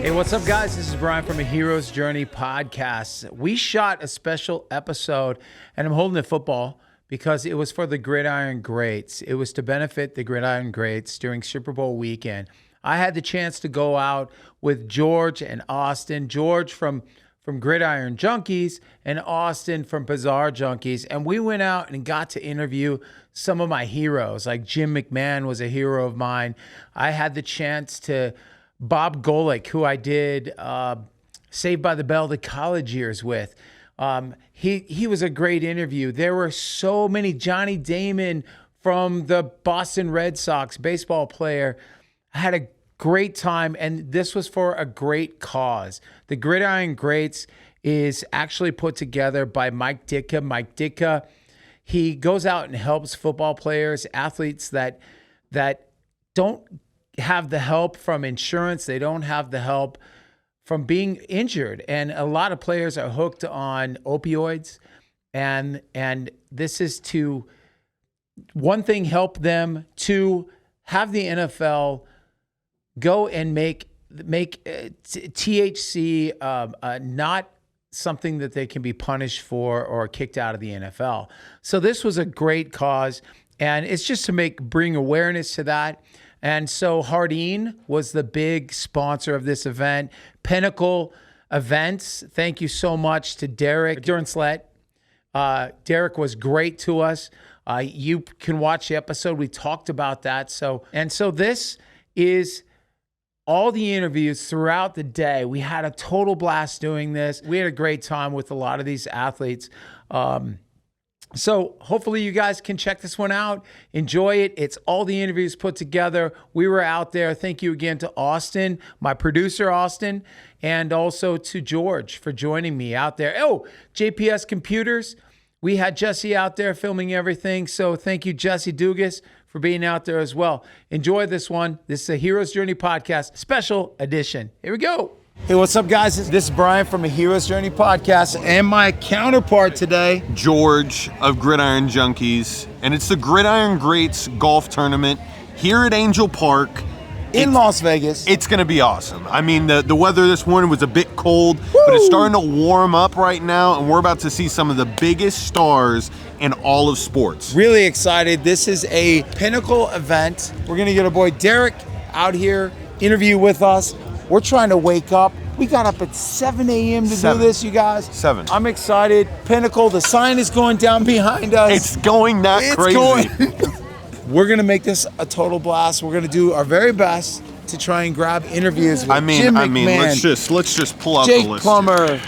Hey, what's up, guys? This is Brian from A Hero's Journey podcast. We shot a special episode, and I'm holding it football because it was for the Gridiron Greats. It was to benefit the Gridiron Greats during Superbowl Weekend. I had the chance to go out with George and Austin. George from Gridiron Junkies and Austin from Bizarre Junkies. And we went out and got to interview some of my heroes. Like Jim McMahon was a hero of mine. I had the chance to Bob Golick, who I did Saved by the Bell the college years with. He was a great interview. There were so many. Johnny Damon from the Boston Red Sox, baseball player. I had a great time, and this was for a great cause. The Gridiron Greats is actually put together by Mike Ditka. Mike Ditka, he goes out and helps football players, athletes that don't have the help from insurance. They don't have the help from being injured. And a lot of players are hooked on opioids. And this is to, one thing, help them, to have the NFL go and make THC not something that they can be punished for or kicked out of the NFL. So this was a great cause. And it's just to bring awareness to that. And so Hardin was the big sponsor of this event. Pinnacle Events, thank you so much to Derek Durnslett. Derek was great to us. You can watch the episode. We talked about that. So this is all the interviews throughout the day. We had a total blast doing this. We had a great time with a lot of these athletes. So hopefully you guys can check this one out. Enjoy it. It's all the interviews put together. We were out there. Thank you again to Austin, my producer, Austin, and also to George for joining me out there. Oh, JPS Computers. We had Jesse out there filming everything. So thank you, Jesse Dugas, for being out there as well. Enjoy this one. This is a Hero's Journey podcast, special edition. Here we go. Hey, what's up, guys? This is Brian from A Hero's Journey podcast, and my counterpart today, George of Gridiron Junkies, and it's the Gridiron Greats Golf Tournament here at Angel Park in Las Vegas. It's going to be awesome. I mean, the weather this morning was a bit cold, but it's starting to warm up right now, and we're about to see some of the biggest stars in all of sports. Really excited. This is a pinnacle event. We're going to get our boy Derek out here, interview with us. We're trying to wake up. We got up at 7 a.m. to do this, you guys. 7. I'm excited. Pinnacle, the sign is going down behind us. It's going crazy. We're going to make this a total blast. We're going to do our very best to try and grab interviews with Jim McMahon. let's just pull out Jake the list. Plummer.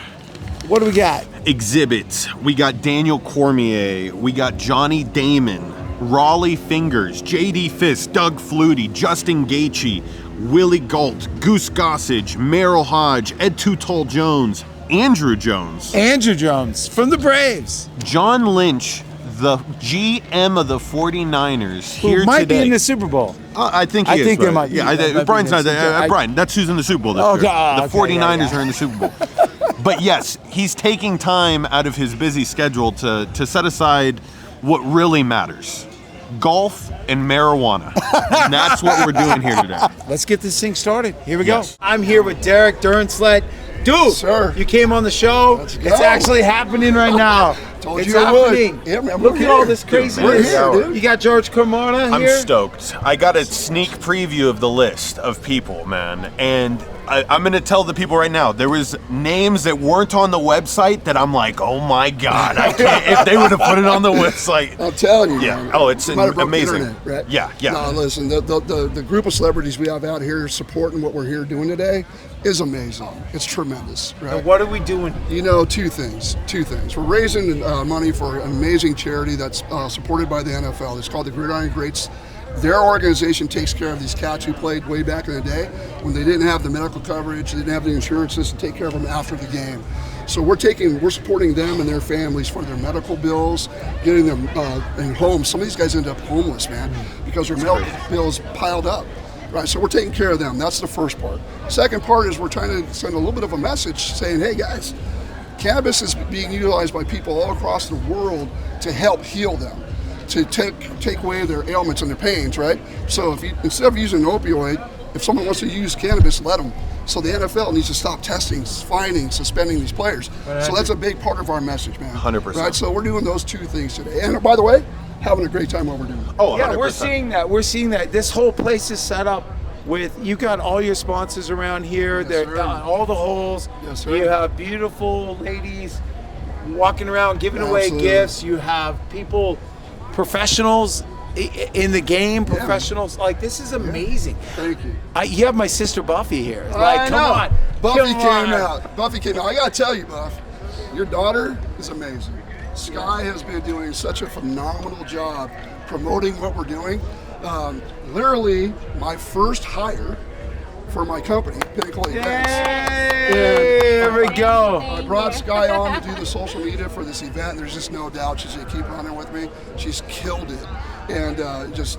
What do we got? Exhibits. We got Daniel Cormier. We got Johnny Damon, Raleigh Fingers, J.D. Fisk, Doug Flutie, Justin Gaethje, Willie Galt, Goose Gossage, Merrill Hodge, Ed Too Tall Jones, Andrew Jones from the Braves. John Lynch, the GM of the 49ers, Who here might today. be in the Super Bowl. I think he is. They might. Yeah, Brian's not there. Brian, that's who's in the Super Bowl this year. The 49ers are in the Super Bowl. But yes, he's taking time out of his busy schedule to set aside what really matters. Golf and marijuana. And that's what we're doing here today. Let's get this thing started. Here we go. I'm here with Derek Durnslett. Dude, sir, you came on the show. Let's go. It's actually happening right now. Told you it would. Yeah, man, Look at all this craziness. We're here, dude. You got George Carmona here. I'm stoked. I got a sneak preview of the list of people, man. And I'm going to tell the people right now, there was names that weren't on the website that I'm like, oh my God, I can't, if they would have put it on the website. I'm telling you, Yeah. man. Oh, it's Might have broke the amazing. internet, right? Yeah. No, listen, the group of celebrities we have out here supporting what we're here doing today is amazing. It's tremendous, right? And what are we doing? You know, two things. We're raising money for an amazing charity that's supported by the NFL. It's called the Gridiron Greats. Their organization takes care of these cats who played way back in the day when they didn't have the medical coverage, they didn't have the insurances to take care of them after the game. So we're supporting them and their families for their medical bills, getting them in homes. Some of these guys end up homeless, man, because their medical bills piled up. Right, so we're taking care of them. That's the first part. Second part is we're trying to send a little bit of a message saying, hey guys, cannabis is being utilized by people all across the world to help heal them, to take away their ailments and their pains, right? So if instead of using an opioid, if someone wants to use cannabis, let them. So the NFL needs to stop testing, fining, suspending these players. So that's a big part of our message, man. 100%. Right. So we're doing those 2 things today. And by the way, having a great time while we're doing it. Oh, 100%. Yeah, we're seeing that. This whole place is set up with, you got all your sponsors around here. Yes, They're sir. all the holes. Yes, sir. You have beautiful ladies walking around giving away Absolutely. gifts. You have people, professionals in the game, professionals. Like, this is amazing. Thank you. You have my sister Buffy here. I Like, come know. on. Buffy Come came on. out. Buffy came out. I gotta tell you, Buff, your daughter is amazing. Sky has been doing such a phenomenal job promoting what we're doing. Literally, my first hire for my company, Pinnacle Events. There we go. I brought Sky on to do the social media for this event. There's just no doubt she's going to keep running with me. She's killed it. And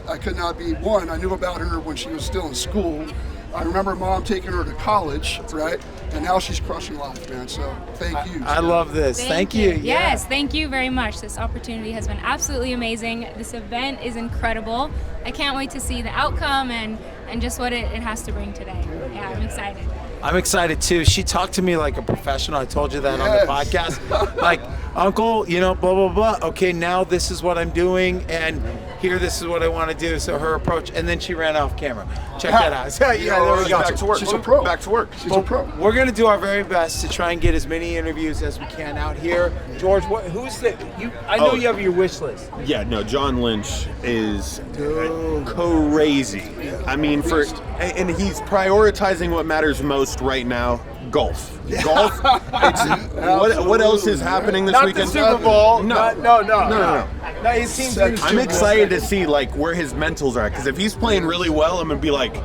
I could not be, one, I knew about her when she was still in school. I remember Mom taking her to college, right? And now she's crushing life, man. So thank you. I love this. Thank you. Yes, thank you very much. This opportunity has been absolutely amazing. This event is incredible. I can't wait to see the outcome and just what it has to bring today. Yeah, I'm excited. I'm excited too. She talked to me like a professional. I told you that on the podcast. Like, Uncle, blah, blah, blah. Okay, now this is what I'm doing, and here, this is what I want to do. So her approach, and then she ran off camera. Check that out. Yeah, there we go. Back to work. She's a pro. Back to work. She's a pro. We're going to do our very best to try and get as many interviews as we can out here. George, who's the, I know you have your wish list. Yeah, no, John Lynch is crazy. I mean, and he's prioritizing what matters most right now, golf. Golf. What else is happening this weekend? Not the Super Bowl. No. No, his team's in the Super I'm Bowl. excited to see like where his mentals are at, because if he's playing really well, I'm gonna be like,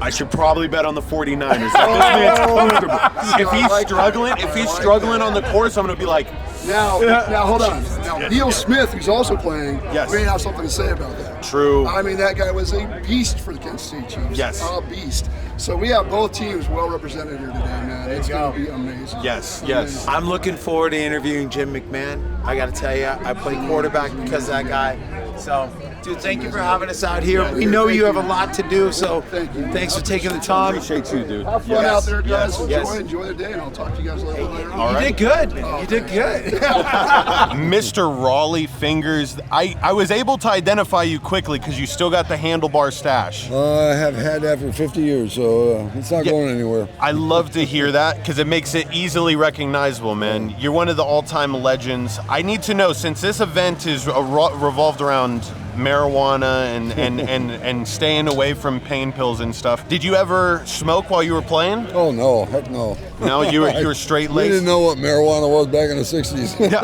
I should probably bet on the 49ers. Like, this man's comfortable. If he's struggling on the course, I'm gonna be like, Now hold on. Now, Neil Smith, who's also playing, Yes. may have something to say about that. True. I mean, that guy was a beast for the Kansas City Chiefs. Yes. A beast. So we have both teams well represented here today, man. It's going to be amazing. Yes. Amazing. I'm looking forward to interviewing Jim McMahon. I got to tell you, I played quarterback because of that guy. So, dude, thank you for having us out here. We know you have a lot to do, so thanks for taking the time. appreciate you, dude. Have fun out there, guys. Yes. Enjoy the day, and I'll talk to you guys a little later on. You did good. You did good. Mr. Raleigh Fingers, I was able to identify you quickly because you still got the handlebar stash. I have had that for 50 years, so it's not going anywhere. I love to hear that because it makes it easily recognizable, man. You're one of the all-time legends. I need to know, since this event is revolved around marijuana and staying away from pain pills and stuff, did you ever smoke while you were playing? Oh no, heck no. No, you were straight We laced. didn't know what marijuana was back in the 60s. Okay.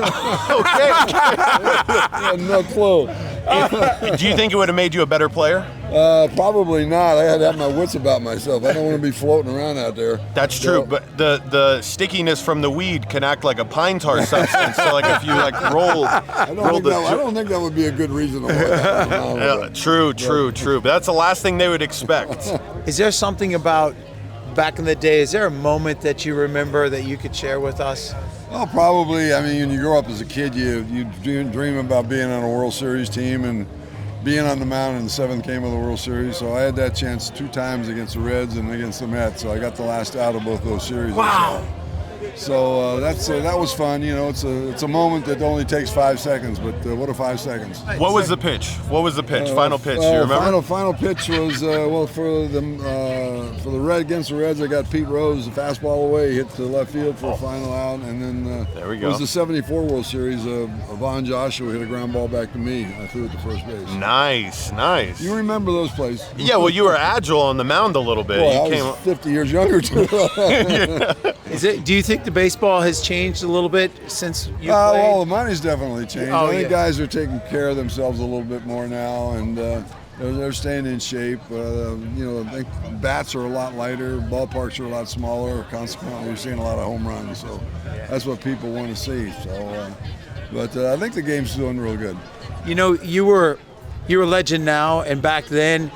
I had no clue. Do you think it would have made you a better player? Probably not. I had to have my wits about myself. I don't want to be floating around out there. That's true, but the stickiness from the weed can act like a pine tar substance. So like if you like roll I don't think that would be a good reason to walk out around. True. But that's the last thing they would expect. Is there something about back in the day, is there a moment that you remember that you could share with us? Well, probably. I mean, when you grow up as a kid, you dream about being on a World Series team and being on the mound in the seventh game of the World Series. So I had that chance 2 times against the Reds and against the Mets. So I got the last out of both those series. Wow. So that was fun. You know, it's a moment that only takes 5 seconds, but what a 5 seconds. What was the pitch? Final pitch. You remember? Final pitch was for the Red against the Reds. I got Pete Rose, the fastball away, hit to left field for a final out, and then There we go. It was the '74 World Series. Von Joshua hit a ground ball back to me. I threw it to first base. Nice. You remember those plays? Yeah, well, you were agile on the mound a little bit. Well, You I was 50 years younger too. Do you think the baseball has changed a little bit since you played? Well, the money's definitely changed. Oh, I think yeah. guys are taking care of themselves a little bit more now, and they're staying in shape. I think bats are a lot lighter, ballparks are a lot smaller. Consequently, you're seeing a lot of home runs. So that's what people want to see. So, but I think the game's doing real good. You know, you're a legend now, and back then,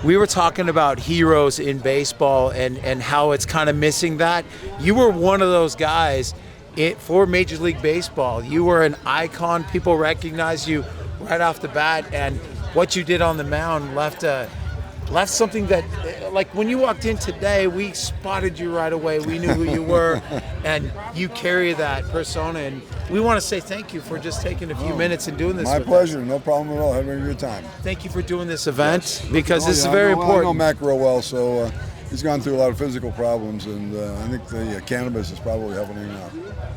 we were talking about heroes in baseball and how it's kind of missing that. You were one of those guys for Major League Baseball. You were an icon. People recognized you right off the bat, and what you did on the mound left a left something that, like when you walked in today, we spotted you right away. We knew who you were, and you carry that persona. And we want to say thank you for just taking a few minutes and doing this. My with pleasure. us. No problem at all. Having a good time. Thank you for doing this event because this is very I important. know Mac real well, so he's gone through a lot of physical problems, and I think the cannabis is probably helping him out.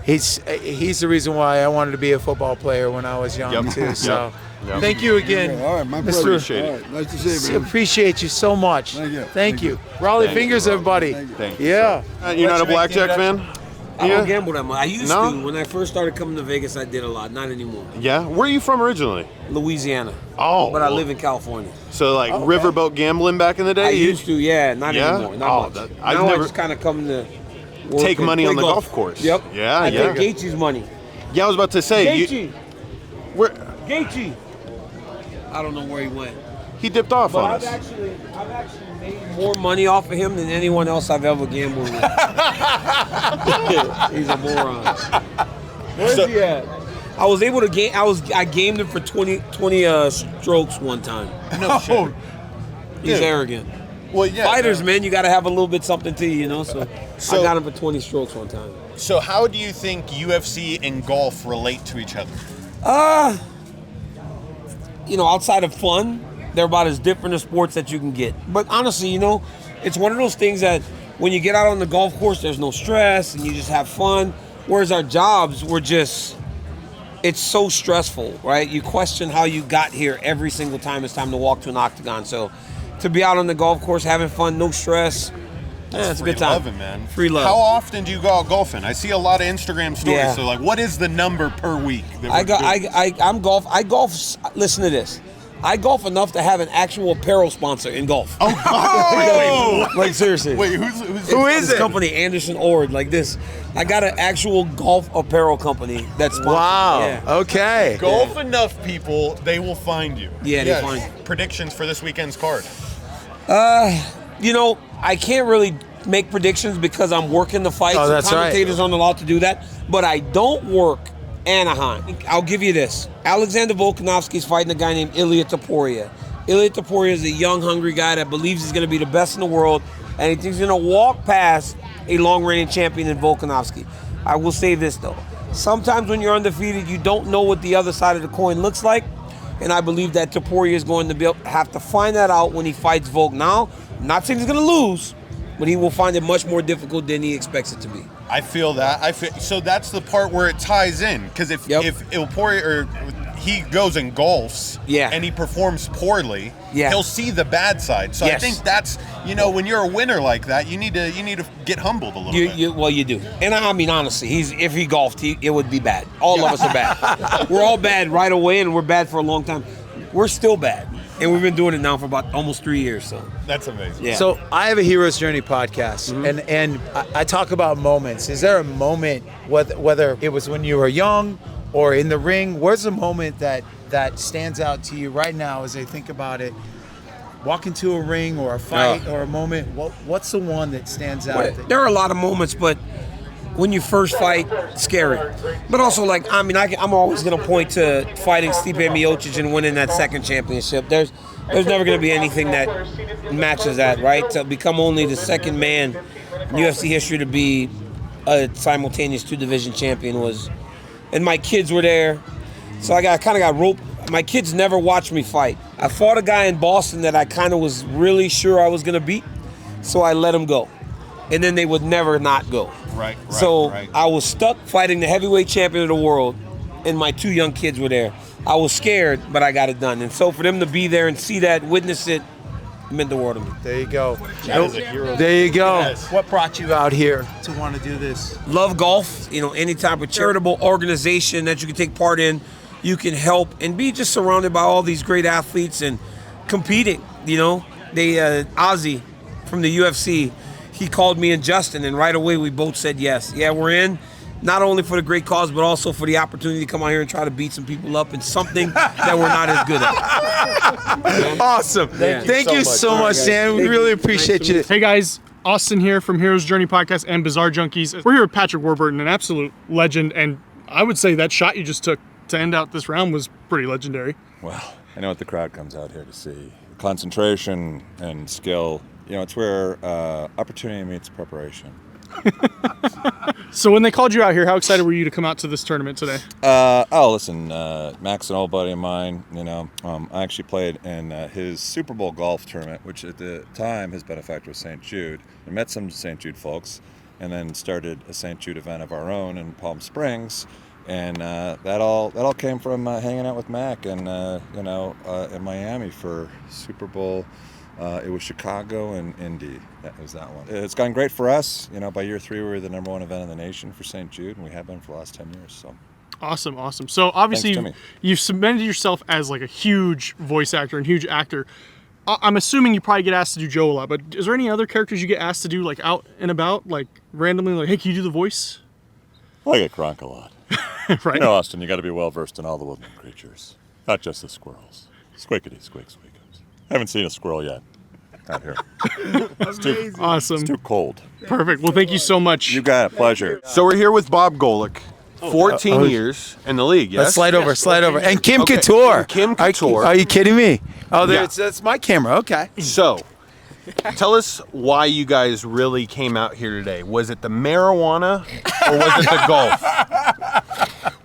He's the reason why I wanted to be a football player when I was young too. So thank you again. All right, my Mr. pleasure. Appreciate it. All right, nice to see you, man. Appreciate you so much. Thank you. Thank you. Raleigh fingers, everybody. Thank you. Yeah. You're not a blackjack fan? I don't gamble that much. I used No? to. When I first started coming to Vegas, I did a lot. Not anymore. Yeah. Where are you from originally? Louisiana. Oh. But I live in California. So like riverboat gambling back in the day? I used to, yeah. Not Yeah? anymore. Not much. I've Now I never just kind of come to work take and money play on the golf course. Yep. Yeah, I yeah. take Gaethje's money. Yeah, I was about to say. Gaethje. Where Gaethje. I don't know where he went. he dipped off But on I've us. actually made more money off of him than anyone else I've ever gambled with. He's a moron. Where's he at? I was able to game. I gamed him for 20 strokes one time. No shit. He's Dude. arrogant. Well, yeah. Fighters, man, you got to have a little bit something to you, know. So So- I got him for 20 strokes one time. So how do you think UFC and golf relate to each other? Outside of fun, they're about as different as sports that you can get. But honestly, it's one of those things that when you get out on the golf course, there's no stress and you just have fun. Whereas our jobs were just, it's so stressful, right? You question how you got here every single time it's time to walk to an octagon. So to be out on the golf course having fun, no stress, it's a good time. Free loving, man. Free love. How often do you go out golfing? I see a lot of Instagram stories. Yeah. So like, what is the number per week? that I we're doing? golf. I golf. Listen to this. I golf enough to have an actual apparel sponsor in golf. Oh! Like seriously. Wait, who is This it? company, Anderson Ord, like this. I got an actual golf apparel company that's sponsored. Wow. Yeah. Okay. Golf enough people, they will find you. Yeah, they find you. Predictions for this weekend's card. I can't really make predictions because I'm working the fights. Oh, that's and right. commentators aren't allowed to do that. But I don't work Anaheim. I'll give you this. Alexander Volkanovski's fighting a guy named Ilia Topuria. Ilia Topuria is a young, hungry guy that believes he's going to be the best in the world, and he thinks he's going to walk past a long-reigning champion in Volkanovski. I will say this, though. Sometimes when you're undefeated, you don't know what the other side of the coin looks like, and I believe that Topuria is going to have to find that out when he fights Volk. Now, I'm not saying he's going to lose, but he will find it much more difficult than he expects it to be. I feel that. So that's the part where it ties in. Because if Ilporia or he goes and golfs and he performs poorly, he'll see the bad side. So I think that's when you're a winner like that, you need to get humbled a little bit. You do. And I mean honestly, if he golfed, it would be bad. All of us are bad. We're all bad right away, and we're bad for a long time. We're still bad. And we've been doing it now for about almost 3 years. So that's amazing. Yeah. So I have a Hero's Journey podcast, and I talk about moments. Is there a moment, whether it was when you were young or in the ring, where's a moment that stands out to you right now as I think about it? Walk into a ring or a fight or a moment. What's the one that stands out? Well, there are a lot of moments, but when you first fight, scary. But also, I'm always going to point to fighting Stipe Miocic and winning that second championship. There's never going to be anything that matches that, right? To become only the second man in UFC history to be a simultaneous two-division champion was... And my kids were there, so I kind of got roped. My kids never watched me fight. I fought a guy in Boston that I kind of was really sure I was going to beat, so I let him go. And then they would never not go. Right. So I was stuck fighting the heavyweight champion of the world, and my two young kids were there. I was scared, but I got it done. And so for them to be there and see that, witness it, meant the world to me. There you go. That is a hero. There you go. Yes. What brought you out here to want to do this? Love golf, any type of charitable organization that you can take part in, you can help and be just surrounded by all these great athletes and competing, Ozzy from the UFC, he called me and Justin, and right away we both said yes. Yeah, we're in, not only for the great cause, but also for the opportunity to come out here and try to beat some people up in something that we're not as good at. Awesome. Thank you so much, Dan. We really appreciate you. Hey guys, Austin here from Hero's Journey Podcast and Bizarre Junkies. We're here with Patrick Warburton, an absolute legend, and I would say that shot you just took to end out this round was pretty legendary. Well, I know what the crowd comes out here to see. concentration and skill. You know, it's where opportunity meets preparation. So when they called you out here, how excited were you to come out to this tournament today? Listen, Mac's an old buddy of mine. You know, I actually played in his Superbowl golf tournament, which at the time his benefactor was St. Jude. I met some St. Jude folks, and then started a St. Jude event of our own in Palm Springs. And that all came from hanging out with Mac and in Miami for Super Bowl. It was Chicago and Indy. That was that one. It's gone great for us. You know, by year 3, we were the #1 event in the nation for St. Jude, and we have been for the last 10 years. So awesome. So obviously you've cemented yourself as like a huge voice actor and huge actor. I'm assuming you probably get asked to do Joe a lot, but is there any other characters you get asked to do like out and about, like randomly, like, hey, can you do the voice? I get Gronk a lot. Right. You know, Austin, you got to be well versed in all the woodland creatures, not just the squirrels. Squeakity, squeak, squeakums. Haven't seen a squirrel yet. Out here. It's Awesome. It's too cold. Perfect. Well, thank you so much. You got it. Pleasure. So we're here with Bob Golick, 14 years in the league, yes? Slide over. And Kim Couture. Kim Couture. Are you kidding me? Oh, Yeah. that's my camera. Okay. So, tell us why you guys really came out here today. Was it the marijuana or was it the golf?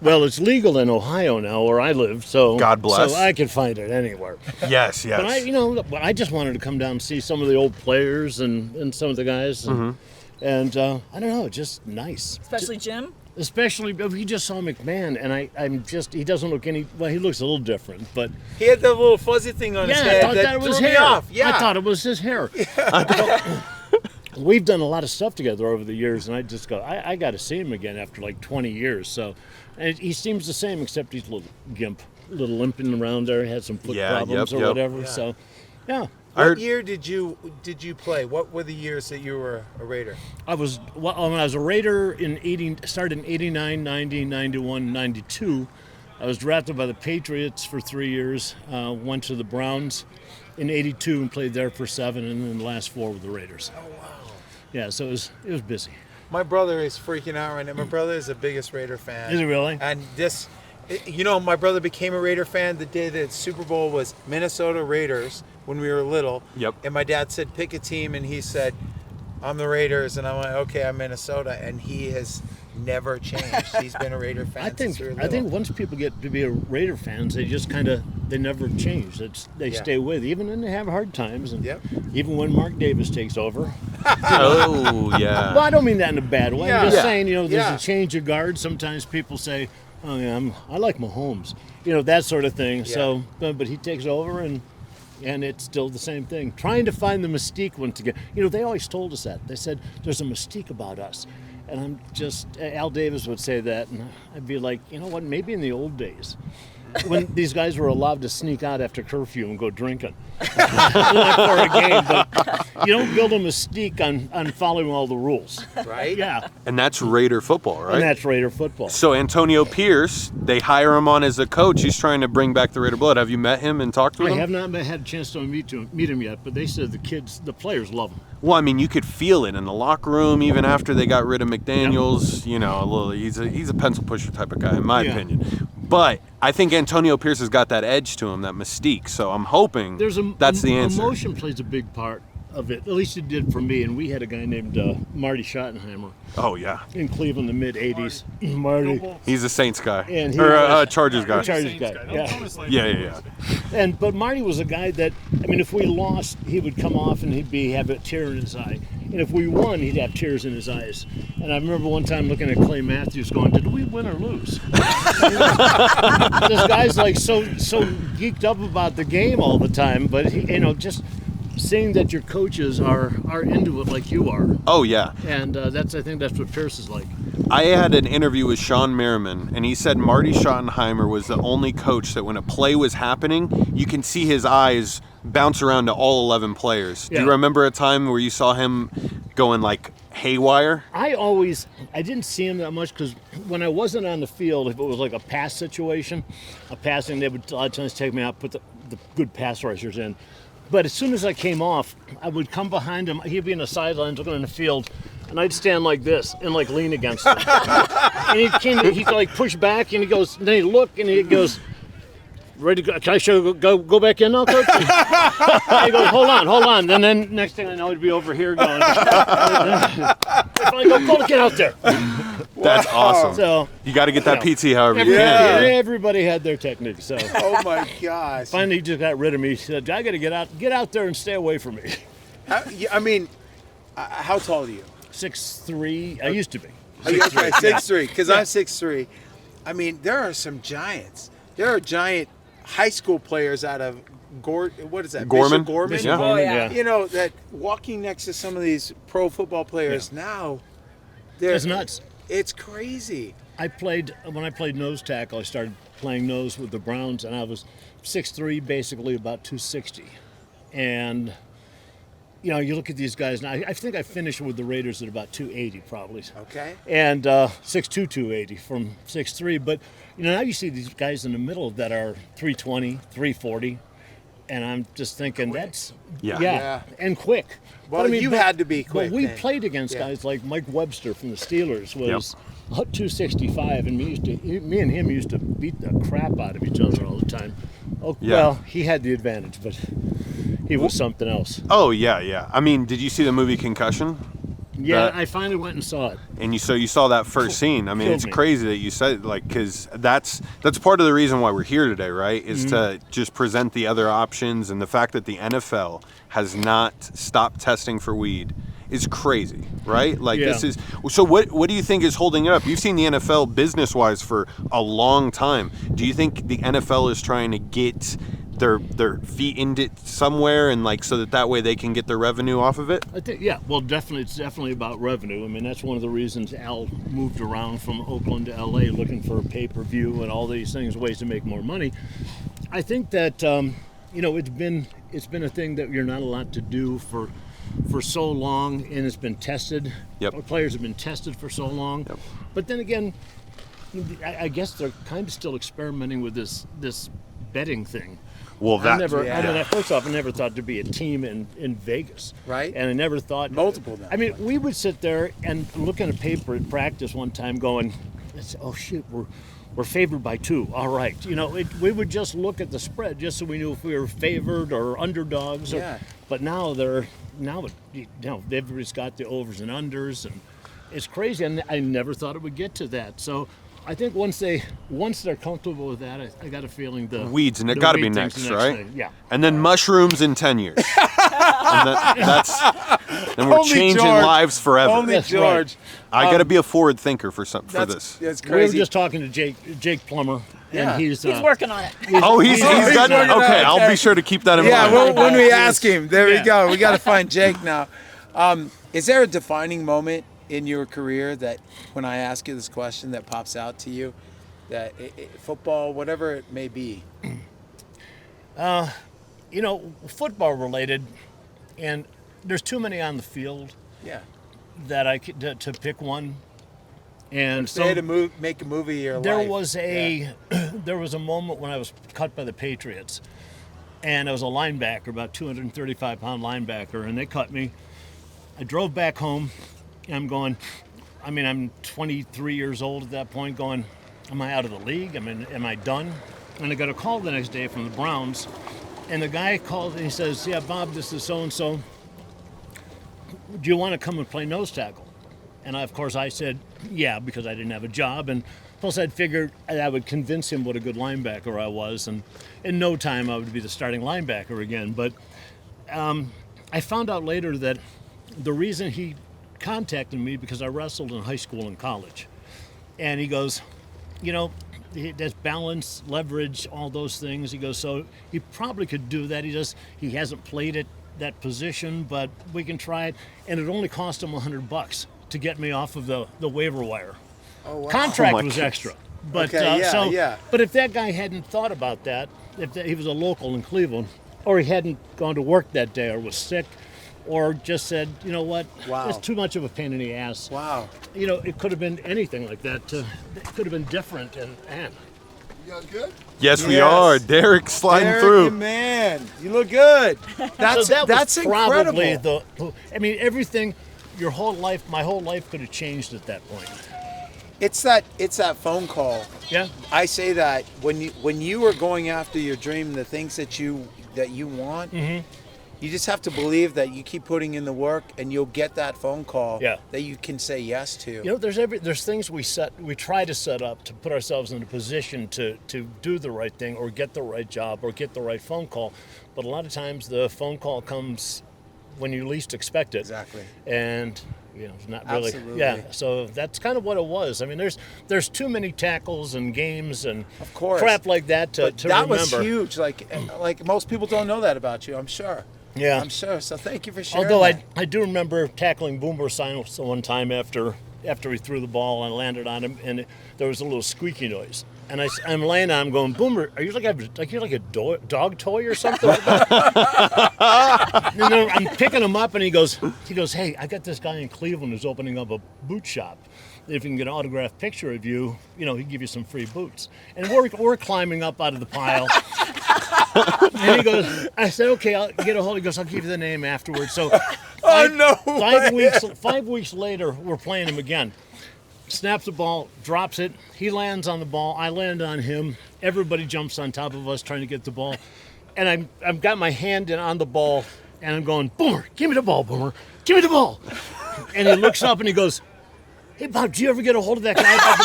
Well, it's legal in Ohio now, where I live, so God bless. So I can find it anywhere. Yes. But I just wanted to come down and see some of the old players and some of the guys, and I don't know, just nice. Especially Jim? Especially, he just saw McMahon, and he doesn't look he looks a little different, but... He had that little fuzzy thing on his head I thought that it was threw me hair. off. Yeah. I thought it was his hair. We've done a lot of stuff together over the years, and I just go, I got to see him again after like 20 years, so... And he seems the same, except he's a little gimp, a little limping around there, had some foot problems or whatever, so, yeah. What year did you play? What were the years that you were a Raider? When I was a Raider started in 89, 90, 91, 92. I was drafted by the Patriots for 3 years, went to the Browns in 82 and played there for 7, and then the last 4 with the Raiders. Oh, wow. Yeah, so it was busy. My brother is freaking out right now. My brother is the biggest Raider fan. Is he really? And my brother became a Raider fan the day that Super Bowl was Minnesota Raiders when we were little. Yep. And my dad said, pick a team, and he said, I'm the Raiders. And I went, okay, I'm Minnesota. And he has never changed. He's been a Raider fan since we were little. I think once people get to be a Raider fans, they just they never change. They stay with, even when they have hard times, and even when Mark Davis takes over. Oh, yeah. Well, I don't mean that in a bad way. I'm just saying, there's Yeah. a change of guard. Sometimes people say, oh, yeah, I like Mahomes. That sort of thing. Yeah. So, but he takes over, and it's still the same thing. Trying to find the mystique once again. They always told us that. They said, there's a mystique about us. And I'm just, Al Davis would say that, and I'd be like, you know what, maybe in the old days, when these guys were allowed to sneak out after curfew and go drinking like for a game, but you don't build a mystique on following all the rules. Right? Yeah. And that's Raider football, right? And that's Raider football. So Antonio Pierce, they hire him on as a coach. He's trying to bring back the Raider blood. Have you met him and talked to him? I have not had a chance to meet him yet, but they said the players love him. Well, I mean, you could feel it in the locker room, even after they got rid of McDaniels. He's a pencil pusher type of guy, in my opinion. But I think Antonio Pierce has got that edge to him, that mystique. So I'm hoping that's the answer. Emotion plays a big part of it. At least it did for me. And we had a guy named Marty Schottenheimer. Oh, yeah. In Cleveland, the mid-'80s. Marty. He's a Saints guy. And he Chargers guy. Chargers guy, Yeah. But Marty was a guy that, if we lost, he would come off and he'd have a tear in his eye. And if we won, he'd have tears in his eyes. And I remember one time looking at Clay Matthews going, did we win or lose? This guy's like so geeked up about the game all the time, but just seeing that your coaches are into it like you are. Oh, yeah. And I think that's what Pierce is like. I had an interview with Sean Merriman, and he said Marty Schottenheimer was the only coach that when a play was happening, you can see his eyes bounce around to all 11 players. Yeah. Do you remember a time where you saw him going like haywire? I didn't see him that much because when I wasn't on the field, if it was like a pass situation, they would a lot of times take me out, put the good pass rushers in. But as soon as I came off, I would come behind him. He'd be in the sidelines looking in the field, and I'd stand like this and like lean against him. And he'd like push back, and he goes, and then he'd look, and he goes, ready to go. Can I go back in now, Coach? He goes, hold on. And then next thing I know, he'd be over here going. Go get out there. That's awesome. So you got to get that PT however you can. can. Everybody had their technique. So. Oh my gosh. Finally, he just got rid of me. He said, I got to get out there and stay away from me. How tall are you? 6'3". I used to be. 6'3", because I'm 6'3". I mean, there are some giants. There are giant high school players out of what is that? Gorman. Gorman. Yeah. Gorman, yeah. You know, that walking next to some of these pro football players now, It's nuts. It's crazy. When I played nose tackle, I started playing nose with the Browns, and I was 6'3", basically about 260. And you know, you look at these guys now. I think I finished with the Raiders at about 280 probably. Okay. And 6'2", 280 from 6'3". But you know, now you see these guys in the middle that are 320, 340, and I'm just thinking that's and quick. Well, but, I mean, you had to be quick. But we then. played against guys like Mike Webster from the Steelers was 265, and me and him used to beat the crap out of each other all the time. Oh, well, he had the advantage, but he was something else. Oh yeah. I mean, did you see the movie Concussion? Yeah, I finally went and saw it. And you saw that first scene. I mean, it's crazy that you said because that's part of the reason why we're here today, right? Is to just present the other options, and the fact that the NFL has not stopped testing for weed is crazy, right? Like this is so. What do you think is holding it up? You've seen the NFL business-wise for a long time. Do you think the NFL is trying to get their feet into it somewhere, and like so that way they can get their revenue off of it? I think it's definitely about revenue. I mean, that's one of the reasons Al moved around from Oakland to LA looking for a pay-per-view and all these things, ways to make more money. I think that it's been a thing that you're not allowed to do for so long, and it's been tested. Our players have been tested for so long. But then again, I guess they're kind of still experimenting with this betting thing. Well, first off, I never thought there'd be a team in Vegas. Right. And I never thought... Multiple now. I mean, we would sit there and look at a paper at practice one time going, oh, shoot, we're favored by 2. All right. You know, we would just look at the spread just so we knew if we were favored or underdogs. But now everybody's got the overs and unders, and it's crazy. And I never thought it would get to that. So I think once they're comfortable with that, I got a feeling the weeds, and it got to be next, right? thing. Yeah. And then mushrooms in 10 years. And then we're changing lives forever. Only George. I got to be a forward thinker for this. That's crazy. We were just talking to Jake Plummer, and he's working on it. He's got it. Okay, I'll be sure to keep that in mind. Yeah, when we ask him, there we go. We got to find Jake now. Is there a defining moment in your career that when I ask you this question that pops out to you, that football, whatever it may be? Football related, and there's too many on the field. Yeah. That I could to pick one. And so to make a movie of your life. There was a moment when I was cut by the Patriots, and I was a linebacker, about 235-pound linebacker, and they cut me. I drove back home. I'm 23 years old at that point, going, am I out of the league? Am I done? And I got a call the next day from the Browns, and the guy called and he says, yeah, Bob, this is so-and-so. Do you want to come and play nose tackle? And of course I said, yeah, because I didn't have a job, and plus I'd figured I would convince him what a good linebacker I was, and in no time I would be the starting linebacker again. But I found out later that the reason he contacted me because I wrestled in high school and college. And he goes, there's balance, leverage, all those things. He goes, so he probably could do that. He hasn't played it that position, but we can try it. And it only cost him $100 to get me off of the waiver wire. Oh, wow. Contract was extra. But but if that guy hadn't thought about that, he was a local in Cleveland, or he hadn't gone to work that day or was sick, or just said, you know what, it's too much of a pain in the ass. Wow. It could have been anything like that. It could have been different. And you guys good? Yes, we are. Derek's sliding through. Man, you look good. That's probably incredible. everything. My whole life could have changed at that point. It's that phone call. Yeah. I say that when you are going after your dream, the things that you want, you just have to believe that you keep putting in the work, and you'll get that phone call that you can say yes to. You know, there's things we try to set up to put ourselves in a position to do the right thing, or get the right job, or get the right phone call. But a lot of times the phone call comes when you least expect it. Exactly. And it's not really. Absolutely. Yeah. So that's kind of what it was. I mean, there's too many tackles and games and of course crap like that to that remember. Was huge. Like most people don't know that about you, I'm sure. Yeah. I'm sure. So thank you for sharing. Although that. I do remember tackling Boomer Science one time after he threw the ball and landed on him, and there was a little squeaky noise. And I'm laying on him going, Boomer, are you like a dog toy or something? I'm picking him up, and he goes, hey, I got this guy in Cleveland who's opening up a boot shop. If he can get an autographed picture of you, he'd give you some free boots. And we're climbing up out of the pile. And he goes, I said, okay, I'll get a hold. He goes, I'll give you the name afterwards. So five weeks later, we're playing him again. Snaps the ball, drops it. He lands on the ball. I land on him. Everybody jumps on top of us trying to get the ball. And I've got my hand on the ball, and I'm going, Boomer, give me the ball, Boomer. Give me the ball. And he looks up and he goes, hey, Bob, do you ever get a hold of that guy about the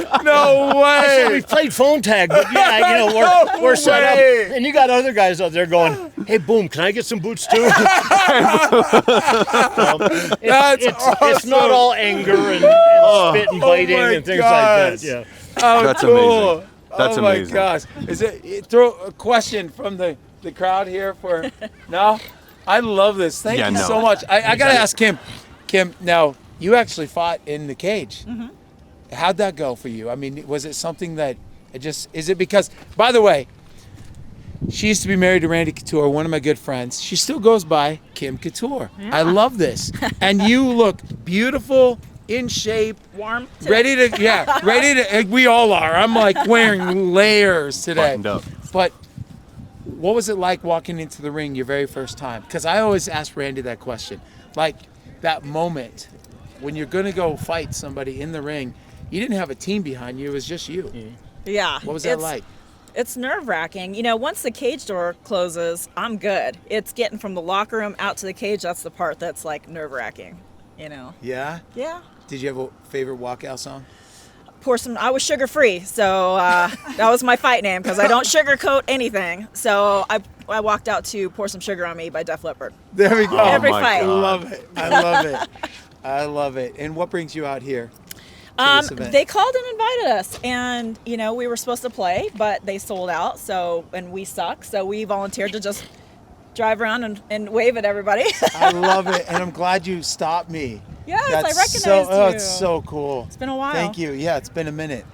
boots? No way. I said, we played phone tag, but we're set up. And you got other guys out there going, hey, Boom, can I get some boots too? It's not all anger and spit and biting and things like that. Yeah. Oh, that's cool. amazing. That's amazing. Oh my gosh. Throw a question from the crowd here for no? I love this. Thank you so much. I gotta ask Kim. Kim, now you actually fought in the cage. Mm-hmm. How'd that go for you? I mean, was it something that is it because, by the way, she used to be married to Randy Couture, one of my good friends. She still goes by Kim Couture. Yeah. I love this. And you look beautiful, in shape, warm, ready to, we all are. I'm like wearing layers today. Buttoned up. But what was it like walking into the ring your very first time? Because I always ask Randy that question. Like, that moment when you're going to go fight somebody in the ring, you didn't have a team behind you. It was just you. Yeah. What was that like? It's nerve-wracking. Once the cage door closes, I'm good. It's getting from the locker room out to the cage. That's the part that's like nerve-wracking, Yeah? Yeah. Did you have a favorite walkout song? I was sugar-free, so that was my fight name because I don't sugarcoat anything. So I walked out to Pour Some Sugar on Me by Def Leppard. There we go. Every fight. I love it. I love it. And what brings you out here to this event? They called and invited us, and we were supposed to play, but they sold out. And we suck, so we volunteered to just drive around and wave at everybody. I love it, and I'm glad you stopped me. Yes, I recognized you. Oh, it's so cool. It's been a while. Thank you. Yeah, it's been a minute.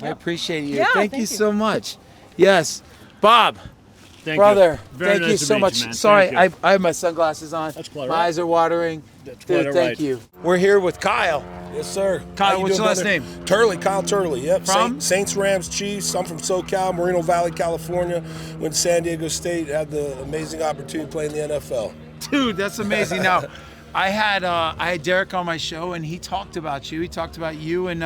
Yep. I appreciate you. Yeah, thank you so much. Yes, Bob. Brother, thank you so much. Sorry, I have my sunglasses on. That's quite my right. eyes are watering. That's Dude, quite thank right. you. We're here with Kyle. Yes, sir. Kyle, what's your last name? Turley, Kyle Turley. Yep. From? Saints, Rams, Chiefs. I'm from SoCal, Moreno Valley, California. Went to San Diego State. Had the amazing opportunity to play in the NFL. Dude, that's amazing. Now, I had Derek on my show, and he talked about you. He talked about you and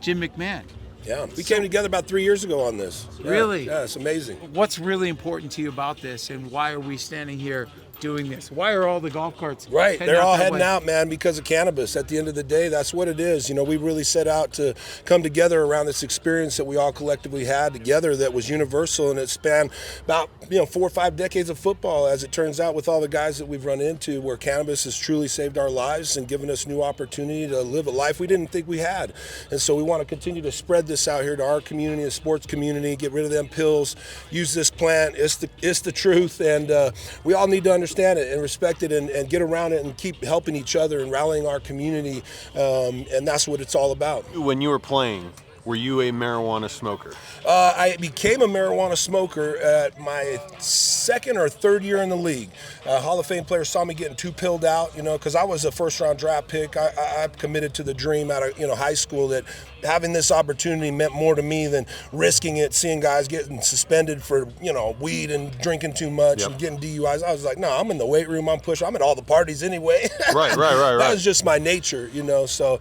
Jim McMahon. Yeah, we came together about 3 years ago on this. Yeah, Really? Yeah, it's amazing. What's really important to you about this, and why are we standing here doing this? Why are all the golf carts Right, they're all that heading way? out, man, because of cannabis. At the end of the day, that's what it is. We really set out to come together around this experience that we all collectively had together that was universal, and it spanned about 4 or 5 decades of football, as it turns out, with all the guys that we've run into, where cannabis has truly saved our lives and given us new opportunity to live a life we didn't think we had. And so we want to continue to spread this out here to our community, the sports community, get rid of them pills, use this plant. It's the truth, and we all need to understand it and respect it and get around it and keep helping each other and rallying our community, and that's what it's all about. When you were playing, were you a marijuana smoker? I became a marijuana smoker at my second or third year in the league. Hall of Fame players saw me getting too pilled out, because I was a first-round draft pick. I committed to the dream out of high school that having this opportunity meant more to me than risking it, seeing guys getting suspended for, weed and drinking too much and getting DUIs. I was like, no, I'm in the weight room, I'm pushing, I'm at all the parties anyway. Right. That was just my nature, So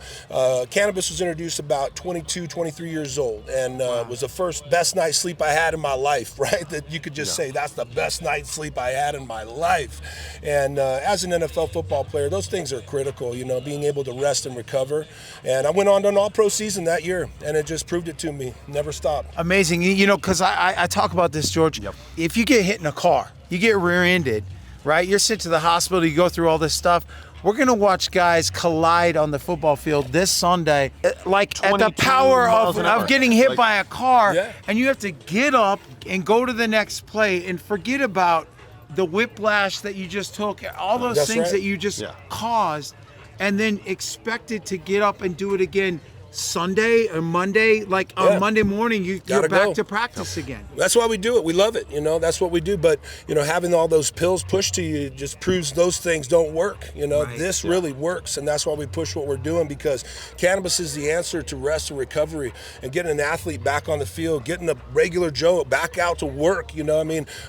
cannabis was introduced about 22, 23 years old, and was the first best night's sleep I had in my life, right? That you could just say, that's the best night's sleep I had in my life. And as an NFL football player, those things are critical, being able to rest and recover. And I went on to an all-pro season that year, and it just proved it to me. Never stopped. Amazing. Because I talk about this, George. Yep. If you get hit in a car, you get rear-ended, right? You're sent to the hospital, you go through all this stuff. We're going to watch guys collide on the football field this Sunday, like at the power of getting hit by a car, and you have to get up and go to the next play and forget about the whiplash that you just took, all those things that you just caused, and then expected to get up and do it again Sunday or Monday, on Monday morning, you're back to practice again. That's why we do it. We love it. That's what we do. But, having all those pills pushed to you just proves those things don't work. This really works. And that's why we push what we're doing, because cannabis is the answer to rest and recovery and getting an athlete back on the field, getting a regular Joe back out to work.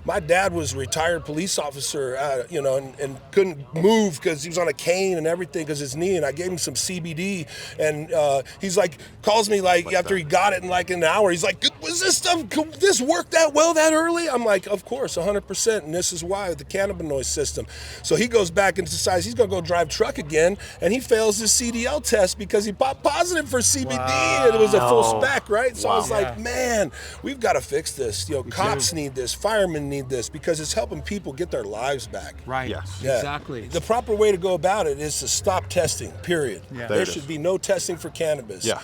My dad was a retired police officer, and couldn't move because he was on a cane and everything because his knee. And I gave him some CBD, and he's calls me after he got it in an hour. He's like, was this stuff, could this work that well that early? I'm like, of course, 100%. And this is why, with the cannabinoid system. So he goes back and decides he's going to go drive truck again. And he fails his CDL test because he popped positive for CBD. And it was a full spec, right? So I was like, man, we've got to fix this. Cops need this. Firemen need this, because it's helping people get their lives back. Right. Yes. Yeah. Exactly. The proper way to go about it is to stop testing, period. Yeah. There should be no testing for cannabis. Yeah.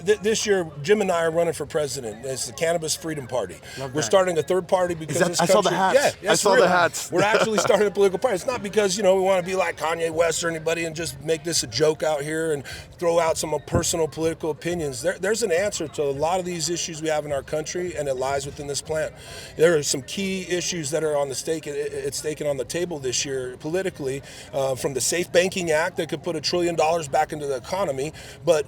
This year, Jim and I are running for president. It's the Cannabis Freedom Party. We're starting a third party because this country. I saw the hats. Yeah, I saw the hats. We're actually starting a political party. It's not because we want to be like Kanye West or anybody and just make this a joke out here and throw out some personal political opinions. There's an answer to a lot of these issues we have in our country, and it lies within this plant. There are some key issues that are on the stake. It's taken on the table this year politically, from the Safe Banking Act that could put $1 trillion back into the economy, but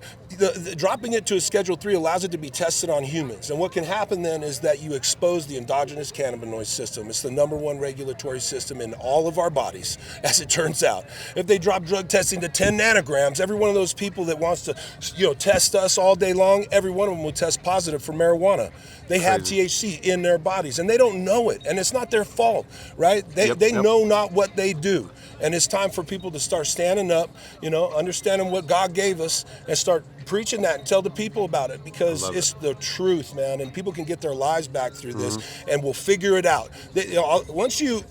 dropping it to a Schedule 3 allows it to be tested on humans. And what can happen then is that you expose the endogenous cannabinoid system. It's the #1 regulatory system in all of our bodies, as it turns out. If they drop drug testing to 10 nanograms, every one of those people that wants to test us all day long, every one of them will test positive for marijuana. They have THC in their bodies, and they don't know it, and it's not their fault, right? They know not what they do. And it's time for people to start standing up, understanding what God gave us, and start preaching that and tell the people about it, because it's the truth, man, and people can get their lives back through this, and we'll figure it out. Once you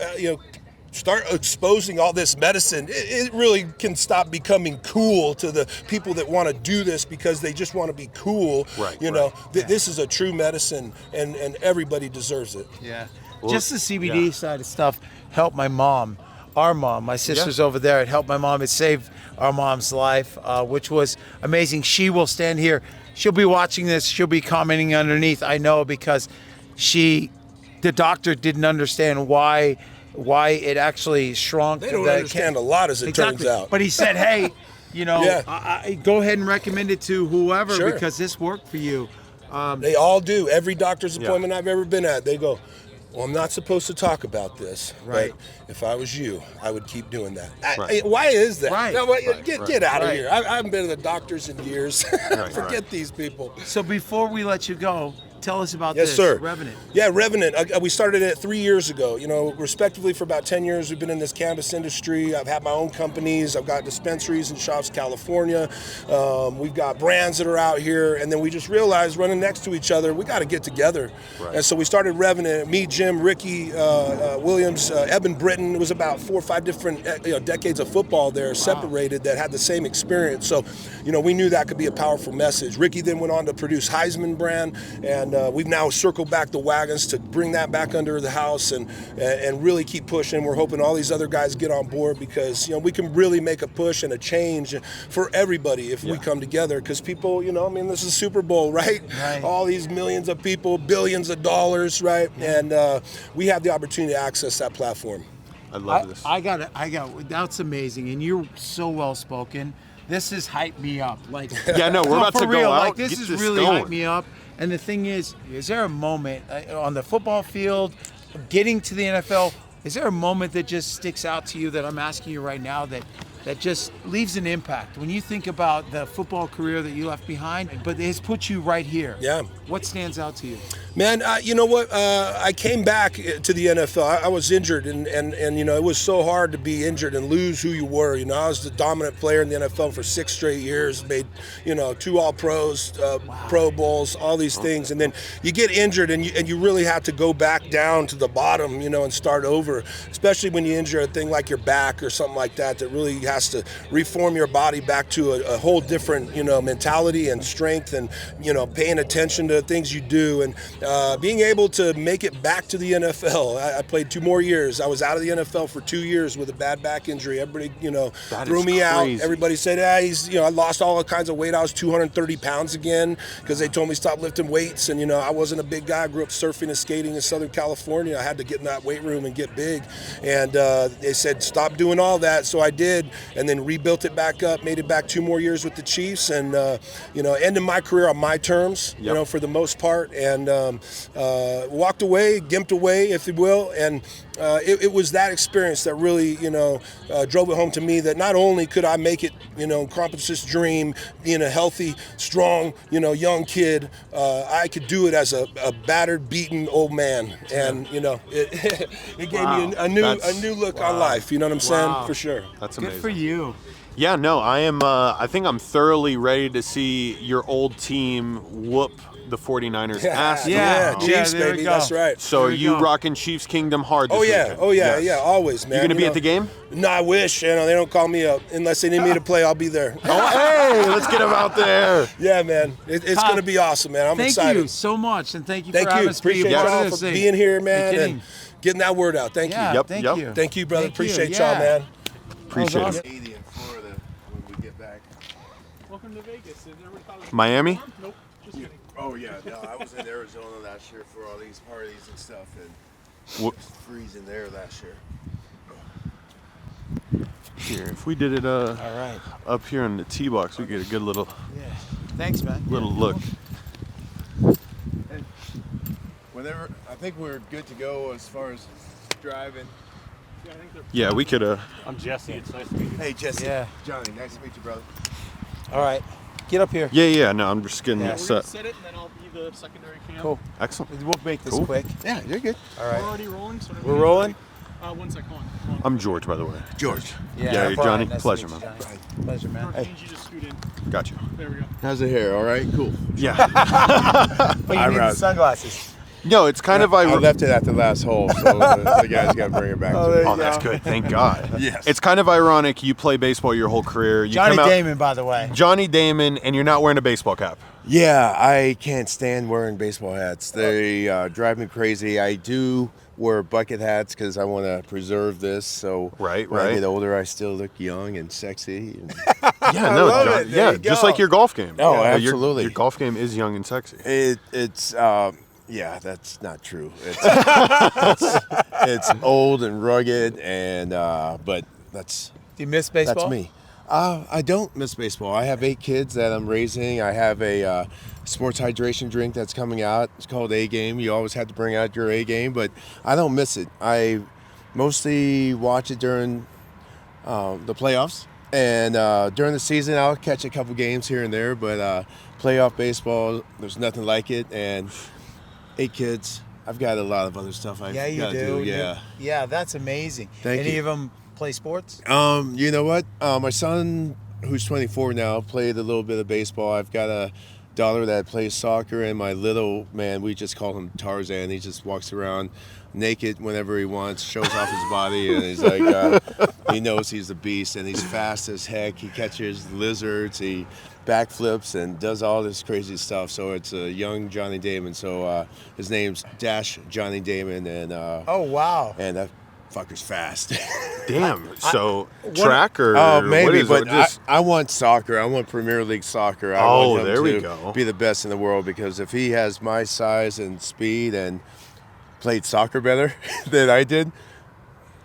start exposing all this medicine, it really can stop becoming cool to the people that want to do this because they just want to be cool. This is a true medicine, and everybody deserves it. Yeah. Just the CBD side of stuff helped my mom. Our mom, my sister's over there. It helped my mom. It saved our mom's life, which was amazing. She will stand here. She'll be watching this. She'll be commenting underneath. I know, because the doctor didn't understand why it actually shrunk. They don't understand a lot, as it turns out. But he said, hey, go ahead and recommend it to whoever because this worked for you. They all do. Every doctor's appointment I've ever been at, they go, well, I'm not supposed to talk about this, but if I was you, I would keep doing that. Why is that? Get out of here. I haven't been to the doctors in years. Forget these people. So before we let you go, tell us about this. Yes, sir. Revenant. Yeah, Revenant. We started it 3 years ago. Respectively, for about 10 years, we've been in this cannabis industry. I've had my own companies. I've got dispensaries in Shops, California. We've got brands that are out here. And then we just realized, running next to each other, we got to get together. And so we started Revenant. Me, Jim, Ricky, Williams, Eben Britton. It was about 4 or 5 different decades of football there separated that had the same experience. So, we knew that could be a powerful message. Ricky then went on to produce Heisman brand, and and we've now circled back the wagons to bring that back under the house and really keep pushing. We're hoping all these other guys get on board because we can really make a push and a change for everybody if we come together. Because people, this is Super Bowl, right? All these millions of people, billions of dollars, right? And we have the opportunity to access that platform. I love this. I got that's amazing, and you're so well spoken. This has hyped me up. Like, yeah, no, we're about to go out. Like, this get has this really going. hyped me up. And the thing is there a moment on the football field, getting to the NFL? Is there a moment that just sticks out to you that I'm asking you right now that just leaves an impact when you think about the football career that you left behind, but it has put you right here? Yeah. What stands out to you? Man, you know what? I came back to the NFL. I was injured, and it was so hard to be injured and lose who you were. I was the dominant player in the NFL for 6 straight years, made 2 All-Pros, Pro Bowls, all these things, and then you get injured, and you really have to go back down to the bottom, and start over. Especially when you injure a thing like your back or something like that really has to reform your body back to a whole different mentality and strength, and paying attention to the things you do, and being able to make it back to the NFL. I played 2 more years. I was out of the NFL for 2 years with a bad back injury. Everybody, threw me out. Everybody said, I lost all kinds of weight. I was 230 pounds again because they told me stop lifting weights. And, I wasn't a big guy. I grew up surfing and skating in Southern California. I had to get in that weight room and get big. And they said, stop doing all that. So I did, and then rebuilt it back up, made it back 2 more years with the Chiefs, and, ended my career on my terms, for the most part. And walked away, gimped away, if you will, and it was that experience that really, drove it home to me that not only could I make it, accomplish this dream, being a healthy, strong, young kid, I could do it as a battered, beaten old man, and it gave me a new look on life. You know what I'm saying? For sure. That's amazing. Good for you. Yeah, no, I am. I think I'm thoroughly ready to see your old team whoop the 49ers ass. Yeah, Chiefs, baby. That's right. So are you rocking Chiefs Kingdom hard this weekend? Yeah, always, man. You gonna be at the game? No, I wish. They don't call me up unless they need me to play. I'll be there. Oh, hey, let's get them out there. Yeah, man. It's gonna be awesome, man. I'm excited. Thank you so much, and thank you for having us. Appreciate y'all for being here, man, and getting that word out. Thank you. Thank you. Thank you, brother. Appreciate y'all, man. Appreciate it. 80 in Florida when we get back. Welcome to Vegas. Miami? Nope. Just kidding. Oh yeah, no, I was in Arizona last year for all these parties and stuff, and it was freezing there last year. Here, if we did it all right up here in the tee box, we get a good little thanks, man. little look. And whenever I think we're good to go as far as driving. Yeah, we could. I'm Jesse. It's nice to meet you. Hey Jesse. Yeah. Johnny, nice to meet you, brother. All right, get up here. Yeah. No, I'm just getting We're set. gonna set it, and then I'll be the secondary cam. Cool. Excellent. We'll make this Cool. quick. Yeah, you're good. All We're right. already rolling. So We're rolling? One sec, come on. I'm George, by the way. George. Yeah, no Johnny. problem. Nice to Pleasure, meet you, man. Johnny. Pleasure, man. George, you just scoot in. Got you. There we go. How's the hair? All right, cool. Yeah. But you need the sunglasses. No, it's kind of I left it at the last hole, so the guys got to bring it back to me. Oh, that's good. Thank God. Yes. It's kind of ironic. You play baseball your whole career. You Johnny come out, Damon, by the way. Johnny Damon, and you're not wearing a baseball cap. Yeah, I can't stand wearing baseball hats. They drive me crazy. I do wear bucket hats because I want to preserve this. So when I get older, I still look young and sexy. Yeah, no, John, yeah, just like your golf game. Oh, Yeah, absolutely. Your golf game is young and sexy. It's yeah, that's not true. It's old and rugged, and but that's. Do you miss baseball? That's me. I don't miss baseball. I have 8 kids that I'm raising. I have a sports hydration drink that's coming out. It's called A Game. You always have to bring out your A game, but I don't miss it. I mostly watch it during the playoffs, and during the season I'll catch a couple games here and there, but playoff baseball, there's nothing like it. And 8 kids. I've got a lot of other stuff I've got to do. Yeah. Yeah, that's amazing. Thank Any you. of them play sports? You know what? My son, who's 24 now, played a little bit of baseball. I've got daughter that plays soccer, and my little man, we just call him Tarzan. He just walks around naked whenever he wants, shows off his body, and he's like, he knows he's a beast, and he's fast as heck. He catches lizards, he backflips, and does all this crazy stuff. So it's a young Johnny Damon. So his name's Dash Johnny Damon, and oh wow, and that fucker's fast. Damn. So track or maybe, what is but it? Just I want soccer. I want Premier League soccer. I Oh, want him there we to go. be the best in the world, because if he has my size and speed and played soccer better than I did,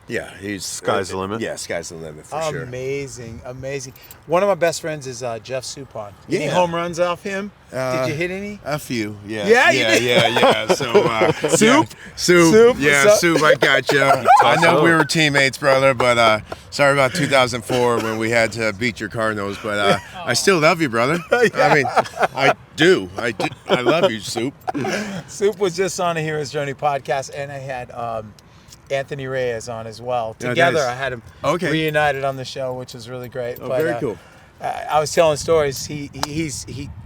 yeah, he's Sky's the limit. Yeah, sky's the limit for sure. Amazing. One of my best friends is Jeff Suppan. Any Yeah. home runs off him? Did you hit any? A few, yeah. Yeah, you did? Yeah. So Soup? Soup. Soup? Yeah, What's up? Soup. I got you. I know we were teammates, brother, but sorry about 2004 when we had to beat your Cardinals. But I still love you, brother. I mean, I do. I love you, Soup. Soup was just on a Hero's Journey podcast, and I had Anthony Reyes on as well. Together, nice. I had him Okay. reunited on the show, which was really great. Oh, very cool. I was telling stories. He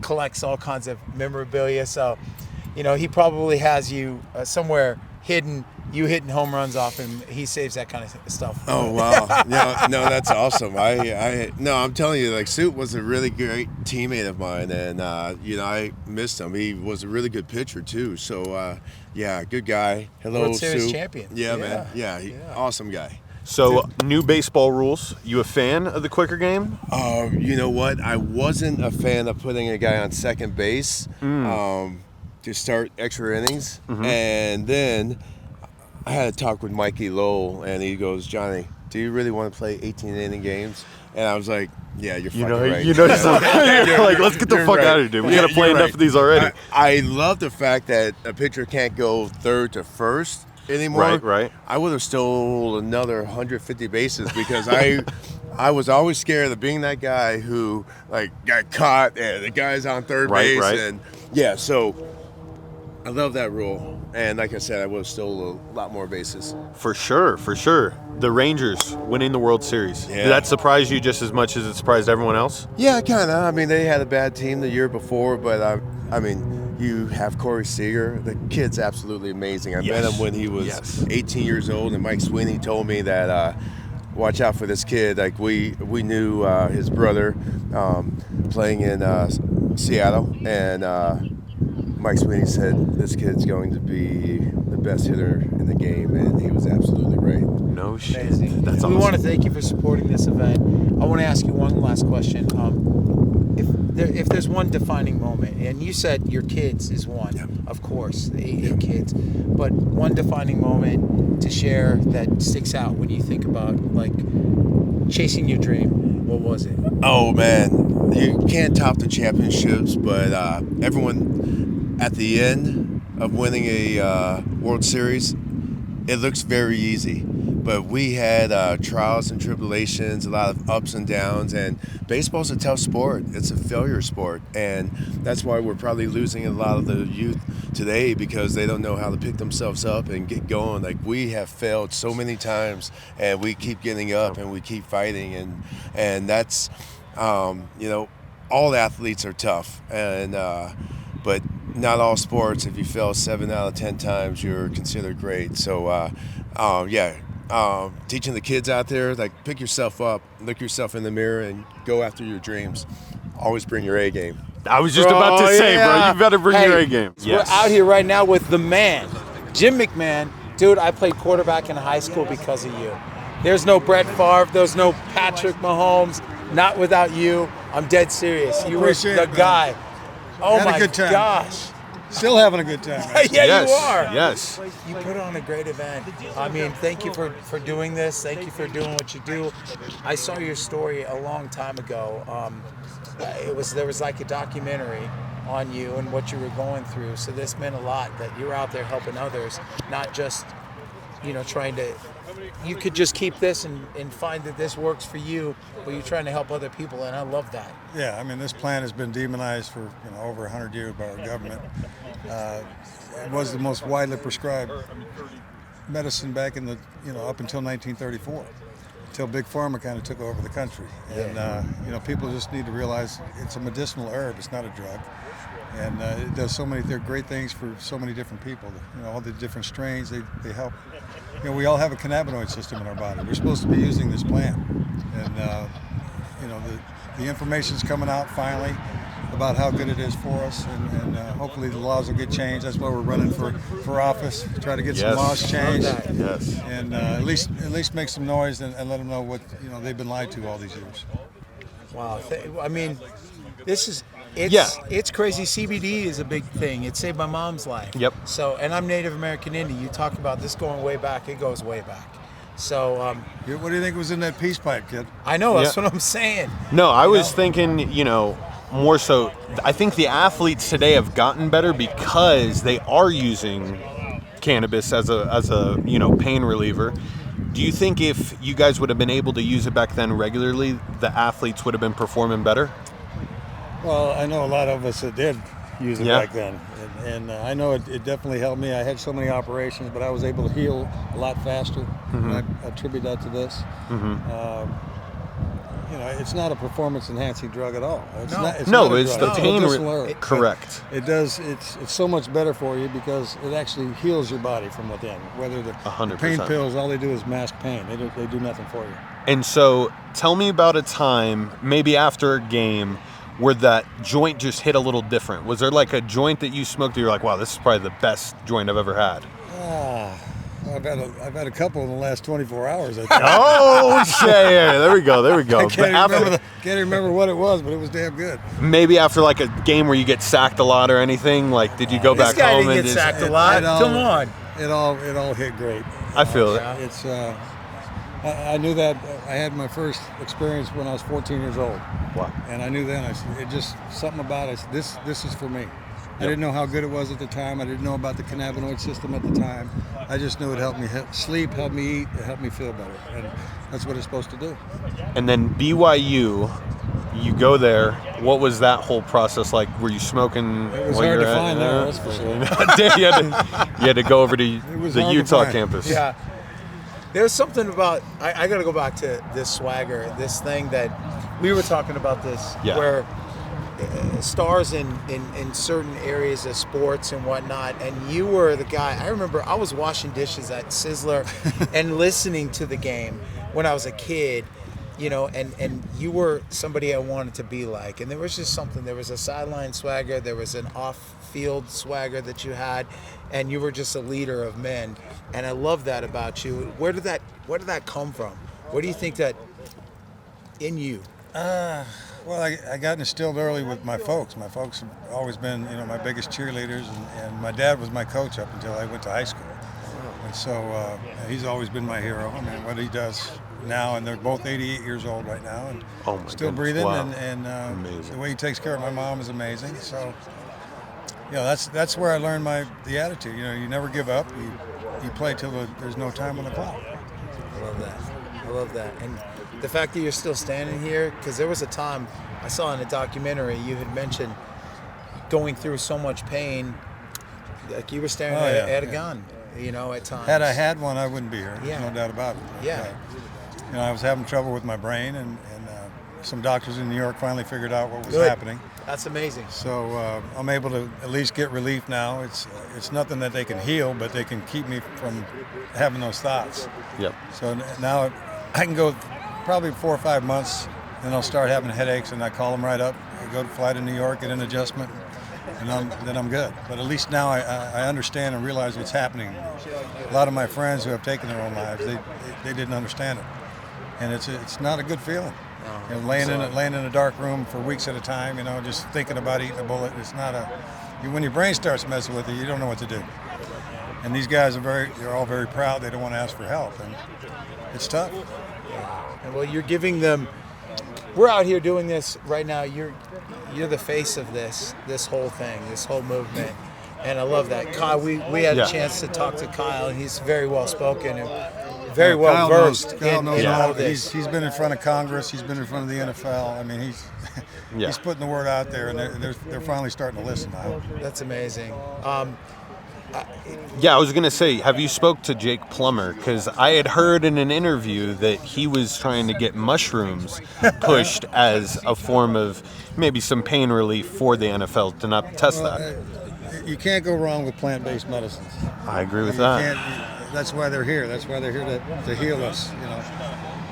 collects all kinds of memorabilia, so he probably has you somewhere hidden. You hitting home runs off him. He saves that kind of stuff. Oh wow! No, that's awesome. I'm telling you, like, Soup was a really great teammate of mine, and I missed him. He was a really good pitcher too. So yeah, good guy. Hello, World Series Soup. champion. Yeah, man. Yeah, awesome guy. So new baseball rules. You a fan of the quicker game? You know what? I wasn't a fan of putting a guy on second base to start extra innings, and then I had a talk with Mikey Lowell, and he goes, "Johnny, do you really want to play 18-inning games?" And I was like, "Yeah, you're fucking right." You're like, let's get the fuck out of here, dude. We gotta play enough of these already. I love the fact that a pitcher can't go third to first anymore. Right. I would have stole another 150 bases because I was always scared of being that guy who got caught and the guy's on third base. Right. And yeah, so I love that rule. And like I said, I would have stole a lot more bases. For sure. The Rangers winning the World Series. Yeah. Did that surprise you just as much as it surprised everyone else? Yeah, kind of. I mean, they had a bad team the year before, but I mean, you have Corey Seager. The kid's absolutely amazing. I met him when he was 18 years old, and Mike Sweeney told me that watch out for this kid. Like we knew his brother playing in Seattle, and Mike Sweeney said this kid's going to be the best hitter in the game, and he was absolutely right. No shit. Amazing. That's We awesome. want to thank you for supporting this event. I want to ask you one last question. If there's one defining moment, and you said your kids is one, of course, the eight kids, but one defining moment to share that sticks out when you think about chasing your dream, what was it? Oh man, you can't top the championships, but everyone at the end of winning a World Series, it looks very easy. But we had trials and tribulations, a lot of ups and downs, and baseball's a tough sport. It's a failure sport, and that's why we're probably losing a lot of the youth today, because they don't know how to pick themselves up and get going. Like, we have failed so many times, and we keep getting up and we keep fighting, and that's, all athletes are tough, and but not all sports. If you fail 7 out of 10 times, you're considered great. So, teaching the kids out there, pick yourself up, look yourself in the mirror, and go after your dreams. Always bring your A game. I was just about to say, bro, you better bring your A game. We're out here right now with the man, Jim McMahon. Dude, I played quarterback in high school because of you. There's no Brett Favre, there's no Patrick Mahomes, not without you. I'm dead serious. You were the guy. Oh Had a my good time. gosh. Still having a good time. Yeah, you are. Yes. You put on a great event. I mean, thank you for doing this. Thank you for doing what you do. I saw your story a long time ago. There was like a documentary on you and what you were going through. So this meant a lot that you're out there helping others, not just, trying to. You could just keep this and find that this works for you, but you're trying to help other people, and I love that. Yeah, I mean, this plant has been demonized for over 100 years by our government. It was the most widely prescribed medicine back in the up until 1934, until Big Pharma kind of took over the country. And people just need to realize it's a medicinal herb. It's not a drug. And it does so many great things for so many different people. You know, all the different strains, they help. You know, we all have a cannabinoid system in our body. We're supposed to be using this plant. And, you know, the information's coming out finally about how good it is for us, and hopefully the laws will get changed. That's why we're running for office, to try to get some laws changed. Yes. And at least make some noise and let them know what, you know, they've been lied to all these years. Wow. I mean, it's crazy. CBD is a big thing. It saved my mom's life. Yep. So, and I'm Native American Indian. You talk about this going way back. It goes way back. So, what do you think was in that peace pipe, kid? I know, that's what I'm saying. No, I was thinking, you know, more so, I think the athletes today have gotten better because they are using cannabis as a you know, pain reliever. Do you think if you guys would have been able to use it back then regularly, the athletes would have been performing better? Well, I know a lot of us that did use it back then. And I know it definitely helped me. I had so many operations, but I was able to heal a lot faster. And I attribute that to this. You know, it's not a performance-enhancing drug at all. It's the pain. Correct. It does. It's so much better for you because it actually heals your body from within. Whether the 100%. pain pills, all they do is mask pain. They do nothing for you. And so, tell me about a time, maybe after a game, where that joint just hit a little different. Was there like a joint that you smoked that you're like, wow, this is probably the best joint I've ever had? I've had a couple in the last 24 hours. I think. Oh, shit. Yeah, there we go. I can't remember what it was, but it was damn good. Maybe after like a game where you get sacked a lot or anything, like did you go back home and get sacked a lot? Come on. It all hit great. I feel it. It's I knew that I had my first experience when I was 14 years old. Wow. And I knew then, it just, something about it, this is for me. I didn't know how good it was at the time. I didn't know about the cannabinoid system at the time. I just knew it helped me sleep, helped me eat, it helped me feel better. And that's what it's supposed to do. And then BYU, you go there. What was that whole process like? Were you smoking? It was hard to find there, that's for sure. you had to go over to the Utah campus. Yeah. There's something about, I got to go back to this swagger, this thing that we were talking about this, where stars in certain areas of sports and whatnot, and you were the guy. I remember I was washing dishes at Sizzler and listening to the game when I was a kid, you know, and you were somebody I wanted to be like. And there was just something, there was a sideline swagger, there was an off-field swagger that you had, and you were just a leader of men. And I love that about you. Where did that come from? Where do you think that in you? Well, I got instilled early with my folks. My folks have always been, you know, my biggest cheerleaders, and my dad was my coach up until I went to high school. And so he's always been my hero. I mean, what he does now, and they're both 88 years old right now, and still breathing. Wow. And the way he takes care of my mom is amazing. So, you know, that's where I learned the attitude. You know, you never give up. You play till there's no time on the clock. I love that. And the fact that you're still standing here, because there was a time I saw in a documentary you had mentioned going through so much pain, like you were staring at a gun, you know, at times. Had I had one, I wouldn't be here. There's no doubt about it. Yeah. You know, I was having trouble with my brain, and some doctors in New York finally figured out what was happening. That's amazing. So I'm able to at least get relief now. It's nothing that they can heal, but they can keep me from having those thoughts. Yep. So now I can go probably 4 or 5 months, and I'll start having headaches, and I call them right up. I go to fly to New York, get an adjustment, and then I'm good. But at least now I understand and realize what's happening. A lot of my friends who have taken their own lives, they didn't understand it, and it's not a good feeling. You know, laying in a dark room for weeks at a time, you know, just thinking about eating a bullet. It's not when your brain starts messing with you don't know what to do. And these guys they're all very proud. They don't want to ask for help, and it's tough. And well, you're giving them. We're out here doing this right now. You're the face of this whole thing, this whole movement, and I love that. Kyle, we had a chance to talk to Kyle, and he's very well spoken and very well versed in all this. He's been in front of Congress. He's been in front of the NFL. I mean, he's putting the word out there, and they're finally starting to listen now. That's amazing. Yeah, I was going to say, have you spoke to Jake Plummer? Because I had heard in an interview that he was trying to get mushrooms pushed as a form of maybe some pain relief for the NFL to not test that. You can't go wrong with plant-based medicines. I agree with You that. can't- That's why they're here. That's why they're here to heal us.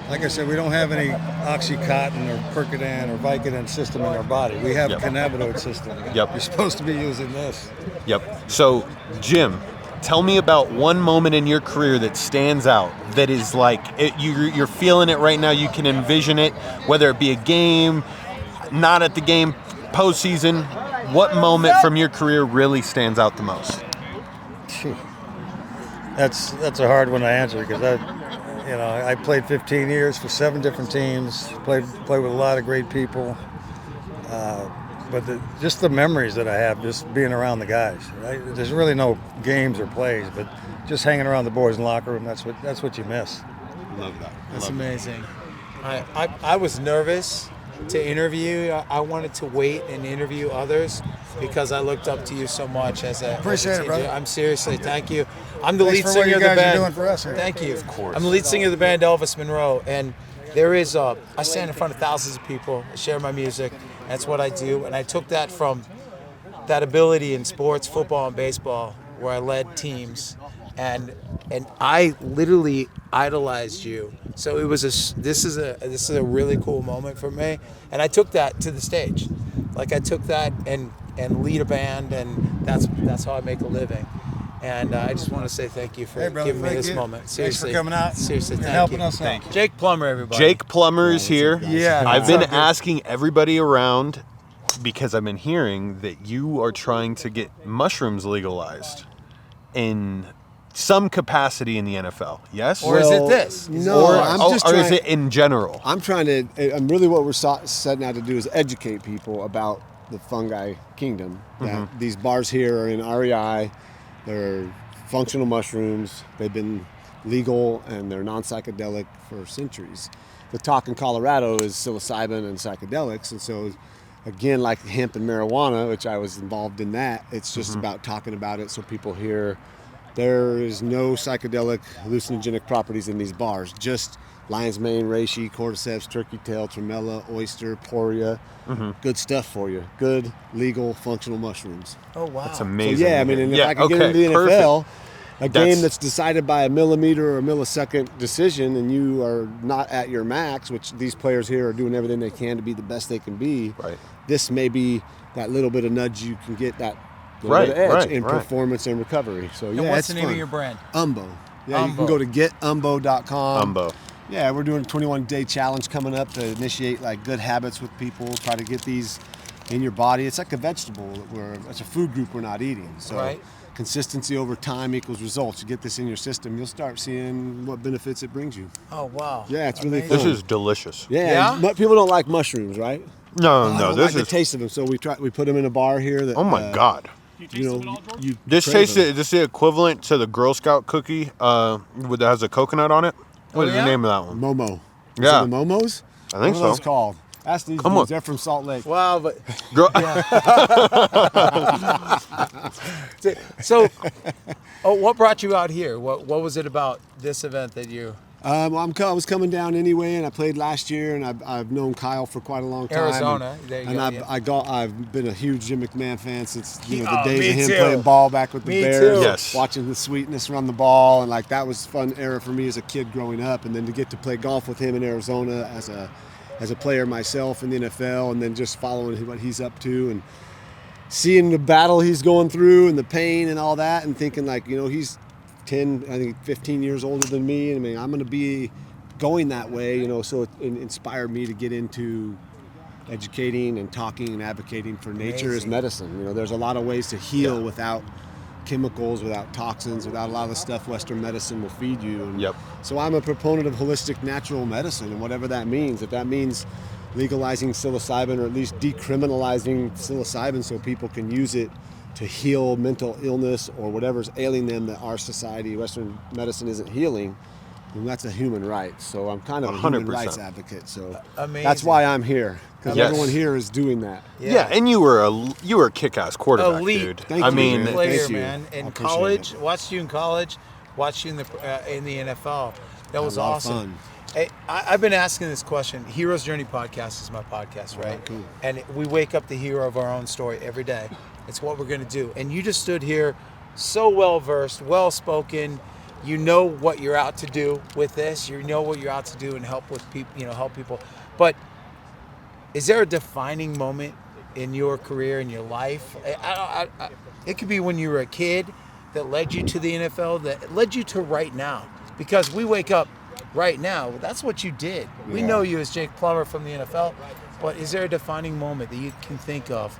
Like I said, we don't have any Oxycontin or Percodan or Vicodin system in our body. We have a cannabinoid system. Yep. You're supposed to be using this. Yep. So, Jim, tell me about one moment in your career that stands out, that is like, you're feeling it right now, you can envision it, whether it be a game, not at the game, postseason. What moment from your career really stands out the most? That's a hard one to answer because I played 15 years for 7 different teams, played with a lot of great people. But just the memories that I have, just being around the guys. Right? There's really no games or plays, but just hanging around the boys in the locker room, that's what you miss. Love that. That's amazing. I was nervous to interview. I wanted to wait and interview others because I looked up to you so much as a Appreciate it, brother. I'm seriously, thank you. I'm the Thanks lead for what singer you of the guys are band. doing for us here. Thank you. Of course. I'm the lead singer of the band Elvis Monroe, and there is I stand in front of thousands of people, I share my music. That's what I do, and I took that from that ability in sports, football and baseball, where I led teams, and I literally idolized you. So it was this is a really cool moment for me, and I took that to the stage. Like I took that and lead a band, and that's how I make a living. And I just want to say thank you for giving me this moment. Seriously, Thanks for coming out. Seriously, and thank helping you. us out. Jake Plummer, everybody. Jake Plummer is here. Yeah. I've been asking everybody around because I've been hearing that you are trying to get mushrooms legalized in some capacity in the NFL. Yes? Or is it this? No, or is it in general? I'm trying to, and really what we're setting out to do is educate people about the fungi kingdom. That these bars here are in REI. They're functional mushrooms. They've been legal and they're non-psychedelic for centuries. The talk in Colorado is psilocybin and psychedelics, and so again, like hemp and marijuana, which I was involved in that, it's just about talking about it so people hear there is no psychedelic hallucinogenic properties in these bars, just lion's mane, reishi, cordyceps, turkey tail, tremella, oyster, poria. Good stuff for you. Good, legal, functional mushrooms. Oh, wow. That's amazing. So, yeah, I mean, and if I can get into the NFL, a game that's decided by a millimeter or a millisecond decision and you are not at your max, which these players here are doing everything they can to be the best they can be, this may be that little bit of nudge you can get, that little bit of edge in performance and recovery. So, And what's the name of your brand? Umbo. Yeah, you can go to getumbo.com. Umbo. Yeah, we're doing a 21-day challenge coming up to initiate like good habits with people, try to get these in your body. It's like a vegetable. It's a food group we're not eating. So consistency over time equals results. You get this in your system, you'll start seeing what benefits it brings you. Oh, wow. Yeah, it's really fun. This is delicious. Yeah? But people don't like mushrooms, right? No, Don't this like is the taste of them. So we put them in a bar here. That, oh my God. This tastes this is the equivalent to the Girl Scout cookie that has a coconut on it. What is the name of that one? Momo. Yeah. Is it the Momos? I think What are those so. called? Ask these Come dudes. on. They're from Salt Lake. Wow, but so, what brought you out here? What was it about this event that you? I was coming down anyway, and I played last year, and I've known Kyle for quite a long time. Arizona, there you go, I've been a huge Jim McMahon fan since the Oh, days me of him too. playing ball back with the Me Bears, too. Yes. watching the sweetness run the ball, and like that was a fun era for me as a kid growing up, and then to get to play golf with him in Arizona as a player myself in the NFL, and then just following what he's up to and seeing the battle he's going through and the pain and all that, and thinking like, he's 15 years older than me, and I mean, I'm going to be going that way, so it inspired me to get into educating and talking and advocating for nature as medicine. There's a lot of ways to heal without chemicals, without toxins, without a lot of the stuff Western medicine will feed you. And so I'm a proponent of holistic natural medicine, and whatever that means. If that means legalizing psilocybin, or at least decriminalizing psilocybin so people can use it to heal mental illness or whatever's ailing them that our society, Western medicine, isn't healing, And that's a human right. So I'm kind of a 100%. human rights advocate. So Amazing. that's why I'm here, because Yes. everyone here is doing that. Yeah, and you were a kick-ass quarterback, Elite dude. Thank I you, mean, man. player, Thank you. man. I In appreciate college, it. watched you in college, watched you in the NFL. That was a lot of awesome. fun. Hey, I've been asking this question. Hero's Journey podcast is my podcast, right? cool. And we wake up the hero of our own story every day. It's what we're going to do. And you just stood here, so well versed, well spoken. You know what you're out to do with this. You know what you're out to do and help with people. Help people. But is there a defining moment in your career, in your life? It could be when you were a kid that led you to the NFL, that led you to right now. Because we wake up right now, that's what you did. We know you as Jake Plummer from the NFL, but is there a defining moment that you can think of?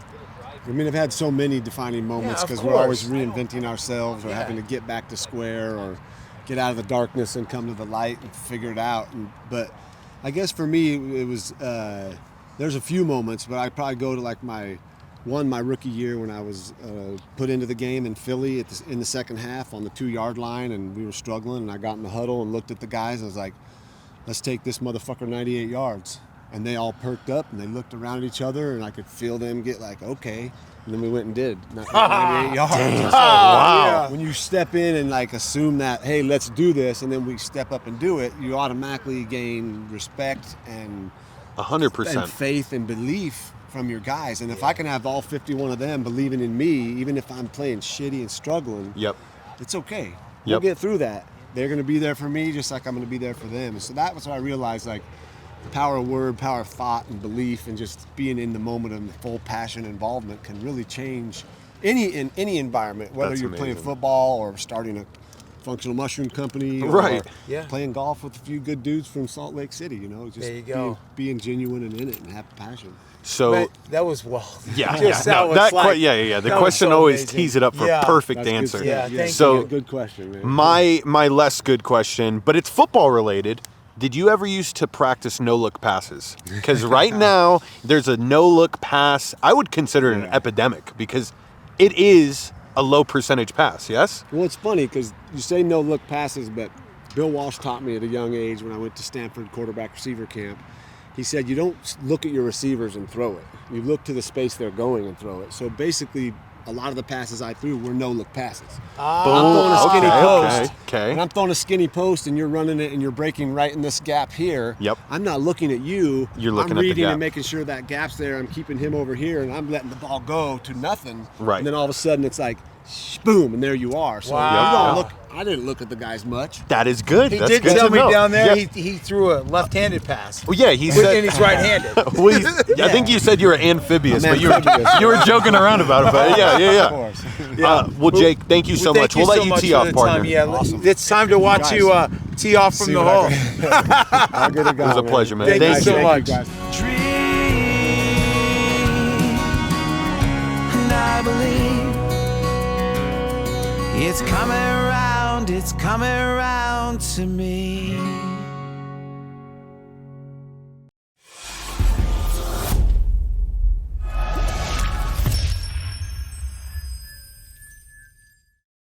I mean, I've had so many defining moments of because we're always course. reinventing ourselves or having to get back to square or get out of the darkness and come to the light and figure it out. But I guess for me, it was, there's a few moments, but I'd probably go to like my rookie year when I was put into the game in Philly in the second half on the 2-yard line, and we were struggling, and I got in the huddle and looked at the guys and I was like, let's take this motherfucker 98 yards. And they all perked up and they looked around at each other, and I could feel them get like, okay. And then we went and did 98 yards. So, wow. When you step in and like assume that, hey, let's do this, and then we step up and do it, you automatically gain respect and 100%. and faith and belief from your guys. And if I can have all 51 of them believing in me, even if I'm playing shitty and struggling, Yep. it's okay. Yep. We'll get through that. They're going to be there for me just like I'm going to be there for them. And so that was what I realized, like, the power of word, power of thought and belief, and just being in the moment and full passion involvement can really change in any environment, whether That's you're playing amazing. football or starting a functional mushroom company, or Right. Yeah. playing golf with a few good dudes from Salt Lake City. Just There you go. being genuine and in it and have passion. So But that was well. yeah, just yeah, that no, was that like- que- yeah. The that was question so always amazing. tees it up for Yeah. a perfect That's good answer. stuff. Yeah, thank So you. Good question, man. my less good question, but it's football related. Did you ever used to practice no-look passes? Because right now there's a no-look pass. I would consider it an epidemic because it is a low percentage pass. Yes. Well, it's funny because you say no look passes, but Bill Walsh taught me at a young age when I went to Stanford quarterback receiver camp. He said you don't look at your receivers and throw it. You look to the space they're going and throw it. So basically, a lot of the passes I threw were no look passes. I'm throwing a skinny post. Okay. And I'm throwing a skinny post, and you're running it, and you're breaking right in this gap here. Yep. I'm not looking at you. You're looking I'm at the reading gap. and making sure that gap's there. I'm keeping him over here, and I'm letting the ball go to nothing. Right. And then all of a sudden, it's like, boom, and there you are. So Wow. you don't look. I didn't look at the guys much. That is good. He That's did good tell to me know. down there Yeah. he threw a left-handed pass. Well, yeah, he said, and he's right-handed. well, I think you said you were amphibious, I'm but you amphibious. were joking around about it. But yeah. Of course. Well, Jake, thank you so much. We'll let you tee off, partner. Yeah, Awesome. it's time to watch you tee off from See the what hole. I'll get it It was a going, pleasure, man. Thank you Thank so you. much. guys. And I believe it's coming around to me.